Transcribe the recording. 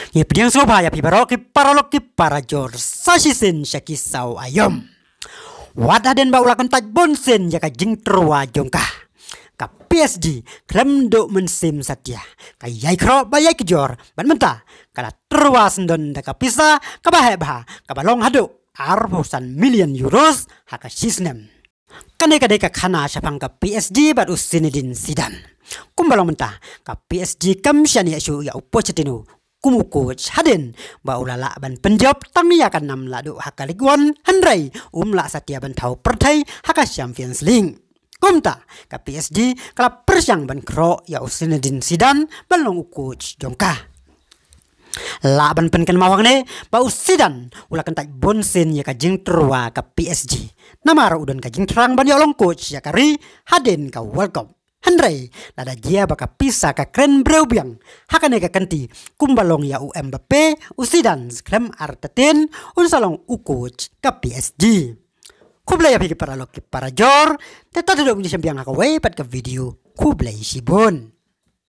Ye pediang soba ya pibaro ki parolok ki parajor sasisen syakisau ayom. Wadaden ba ulakan taj bonsen ya ka jingtrua jongkah. Ka PSG klem do mensim satya. Ka yai kro ba yai kijor ban menta kala terwas ndon da ka pisa ka baheba ka balong hado arbosan million euros haka sisnem. Kane ka khana sapang ka PSG bat Zinedine Zidane. Kumbalong menta ka PSG kam syani asu ya Pochettino kumu coach haden ba ulala ban penjawab tang ya kan nam ladu hakaligwan handrai umla satya ban thau perthai haka Champions League. Kumta ka PSG kala persyang ban kro ya Zinedine Zidane balong coach jongka. Laban penken mawang ne ba Zidane ulakan taj bonsen ya ka jing terwa ka PSG. Namara udon ka jing terang ban ya long coach ya kari haden ka World Cup. Handrai lada dia baka pisa ka kren breubiang hakane ka kanti kumbalong ya Mbappe Zidane klem artatin unsalong coach ka PSG. Kublay ya pigi para loki para jor teta duduk di sembiang haka way pat ka video kublay sibon.